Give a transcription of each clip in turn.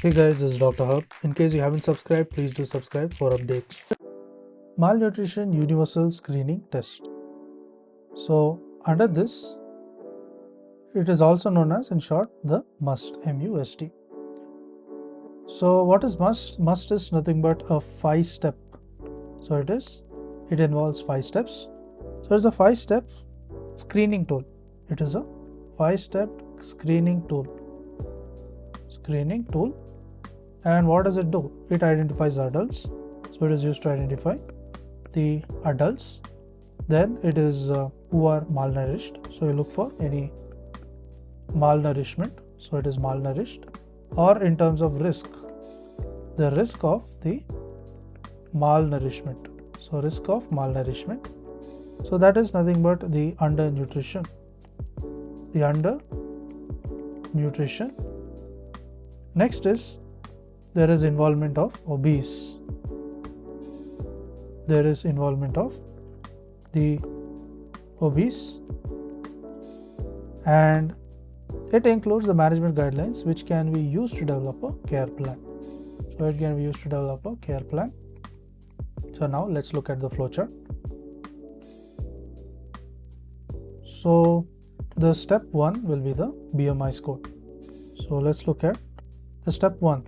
Hey guys, this is Dr. Hub. In case you haven't subscribed, please do subscribe for updates. Malnutrition Universal Screening Test. So under this, it is also known as, in short, the MUST, M-U-S-T. So what is MUST? MUST is nothing but a 5-step. So it involves 5 steps. So it's a 5-step screening tool. It is a 5-step screening tool. And what does it do? It identifies adults. So it is used to identify the adults. Then it is who are malnourished. So you look for any malnourishment. So it is malnourished. Or in terms of risk, the risk of the malnourishment. So risk of malnourishment. So that is nothing but the undernutrition. The undernutrition. Next is there is involvement of obese. There is involvement of the obese, and it includes the management guidelines which can be used to develop a care plan. So it can be used to develop a care plan. So now let's look at the flowchart. So the step 1 will be the BMI score. So let's look at the step 1.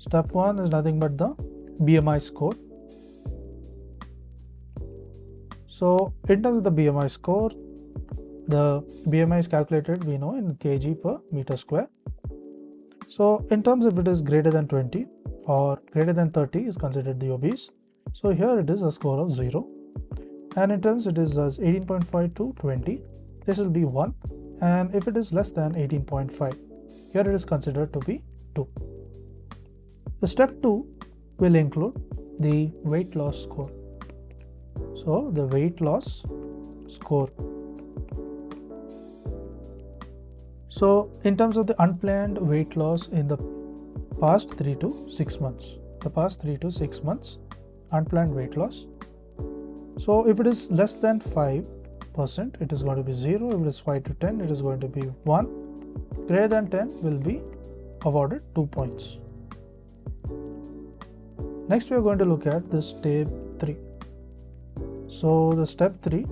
Step 1 is nothing but the BMI score. So in terms of the BMI score, the BMI is calculated, we know, in kg per meter square. So in terms of it is greater than 20 or greater than 30 is considered the obese. So here it is a score of 0. And in terms it is as 18.5 to 20, this will be 1. And if it is less than 18.5, here it is considered to be 2. The step 2 will include the weight loss score. So the weight loss score. So in terms of the unplanned weight loss in the past 3 to 6 months, unplanned weight loss. So if it is less than 5%, it is going to be 0. If it is 5 to 10, it is going to be 1. Greater than 10 will be awarded 2 points. Next we are going to look at the step 3. So the step 3,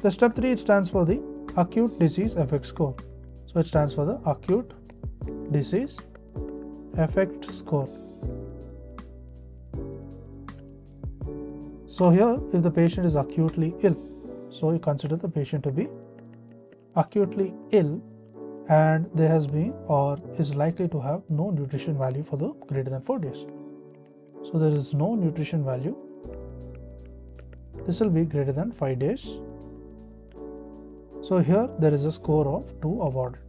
it stands for the acute disease effect score. So it stands for the acute disease effect score. So here, if the patient is acutely ill, so you consider the patient to be acutely ill and there has been or is likely to have no nutrition value for the greater than 4 days. So there is no nutrition value. This will be greater than 5 days. So here there is a score of 2 awarded.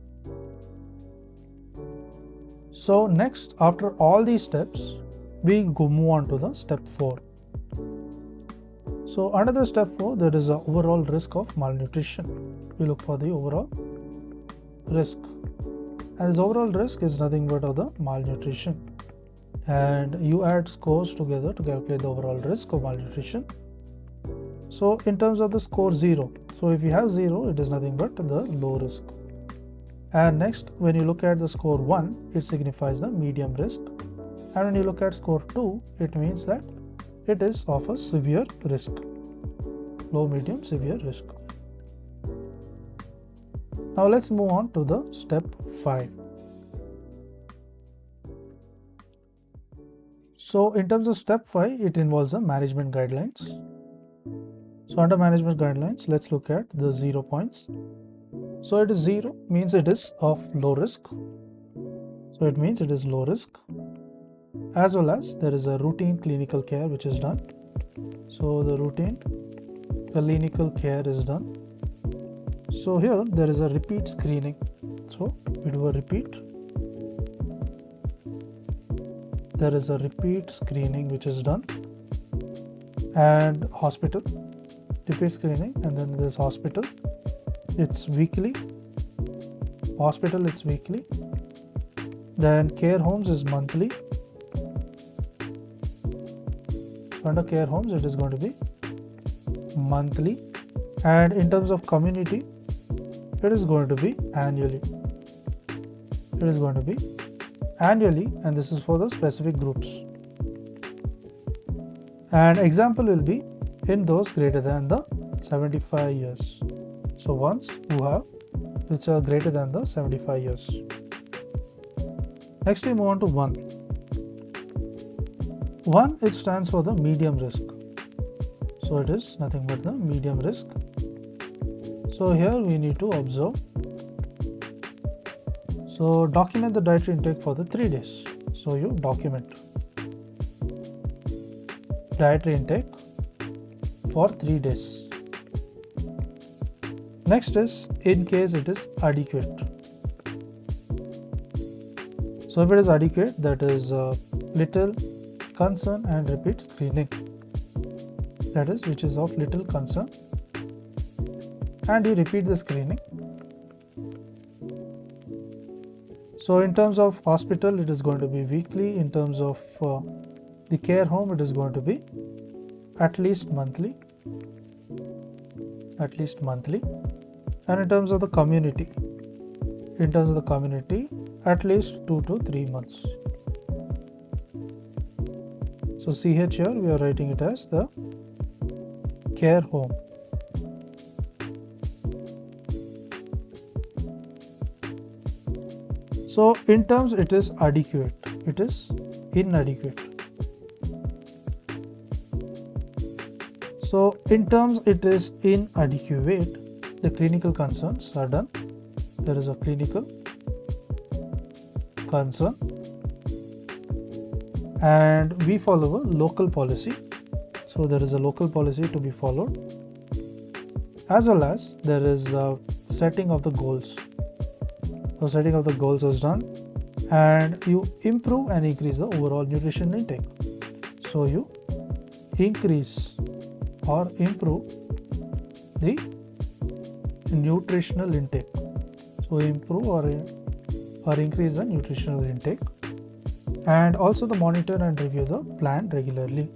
So next, after all these steps, we move on to the step 4. So under the step 4, there is an overall risk of malnutrition. We look for the overall risk. And this overall risk is nothing but of the malnutrition. And you add scores together to calculate the overall risk of malnutrition. So in terms of the score 0, so if you have 0, it is nothing but the low risk. And next, when you look at the score 1, it signifies the medium risk. And when you look at score 2, it means that it is of a severe risk. Low, medium, severe risk. Now let's move on to the step 5. So in terms of step 5, it involves the management guidelines. So under management guidelines, let's look at the 0 points. So it is 0 means it is of low risk. So it means it is low risk. As well as there is a routine clinical care which is done. So the routine clinical care is done. So here there is a repeat screening. So we do a repeat. There is a repeat screening which is done. And hospital, repeat screening, and then there's hospital. It's weekly. Hospital, it's weekly. Then care homes is monthly. Under care homes, it is going to be monthly. And in terms of community, it is going to be annually. It is going to be annually, and this is for the specific groups. And example will be in those greater than the 75 years. So ones who have which are greater than the 75 years. Next we move on to 1. 1, it stands for the medium risk. So it is nothing but the medium risk. So here we need to observe. So document the dietary intake for the 3 days. So you document dietary intake for 3 days. Next is in case it is adequate. So if it is adequate, that is little concern and repeat screening. That is which is of little concern, and you repeat the screening. So in terms of hospital, it is going to be weekly. In terms of the care home, it is going to be at least monthly. And in terms of the community, at least 2 to 3 months. So CH here we are writing it as the care home. So in terms it is adequate, it is inadequate. So in terms it is inadequate, the clinical concerns are done. There is a clinical concern and we follow a local policy. So there is a local policy to be followed, as well as there is a setting of the goals. So setting of the goals is done and you improve and increase the overall nutrition intake. So you increase or improve the nutritional intake. So improve or increase the nutritional intake, and also the monitor and review the plan regularly.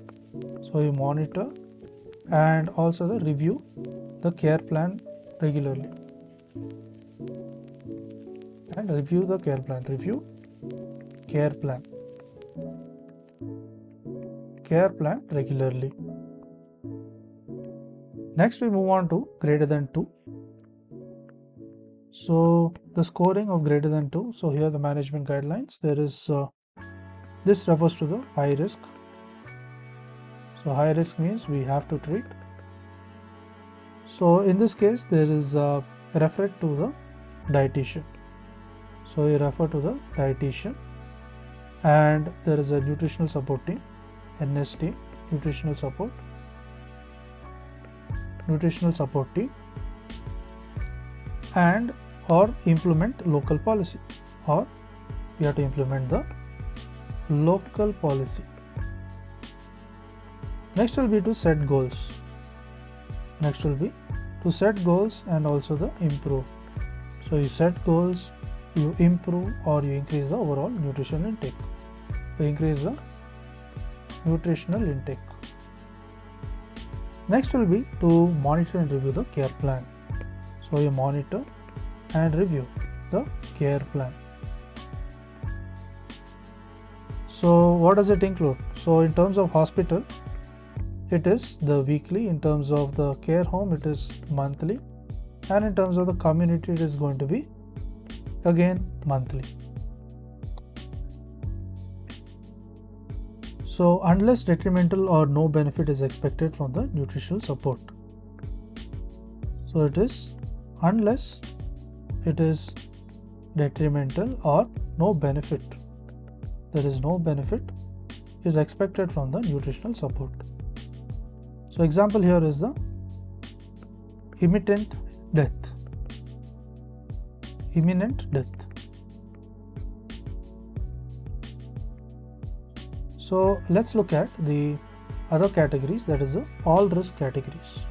So you monitor and also the review the care plan regularly, and review the care plan. Care plan regularly. Next we move on to greater than 2. So the scoring of greater than 2. So here the management guidelines, there is this refers to the high risk. So high risk means we have to treat. So in this case there is referred to the dietitian. So you refer to the dietitian, and there is a nutritional support team, NST, nutritional support team, and or implement local policy, or we have to implement the local policy. Next will be to set goals. And also the improve. So you set goals, you improve or you increase the overall nutritional intake. Next will be to monitor and review the care plan. So you monitor and review the care plan. So what does it include? So in terms of hospital, it is the weekly. In terms of the care home, it is monthly, and in terms of the community, it is going to be again monthly. So unless detrimental or no benefit is expected from the nutritional support. So it is unless it is detrimental or no benefit, there is no benefit is expected from the nutritional support. So example here is the imminent death. So let's look at the other categories, that is the all risk categories.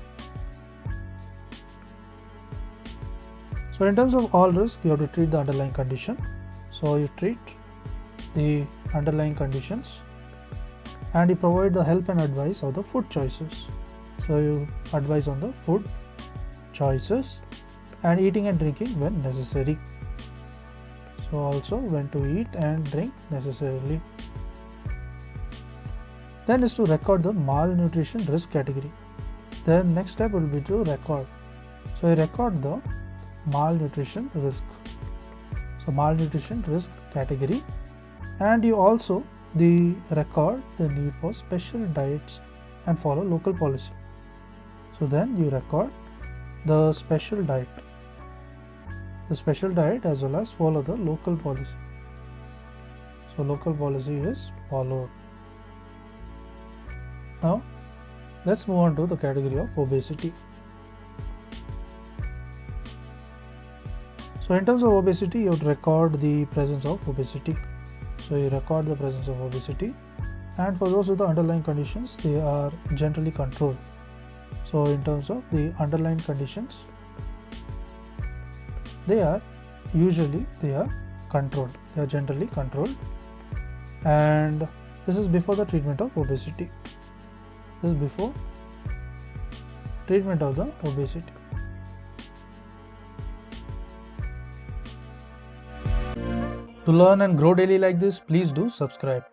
So in terms of all risk, you have to treat the underlying condition. So you treat the underlying conditions and you provide the help and advice of the food choices. So you advise on the food choices and eating and drinking when necessary. So also when to eat and drink necessarily. Then is to record the malnutrition risk category. Then next step will be to record. So I record the malnutrition risk. So malnutrition risk category, and you also record the need for special diets and follow local policy. So then you record the special diet as well as follow the local policy. So local policy is followed. Now let's move on to the category of obesity. So in terms of obesity, you would record the presence of obesity. So you record the presence of obesity, and for those with the underlying conditions, they are generally controlled. So in terms of the underlying conditions, they are controlled. They are generally controlled, and this is before the treatment of obesity. This is before treatment of the obesity. To learn and grow daily like this, please do subscribe.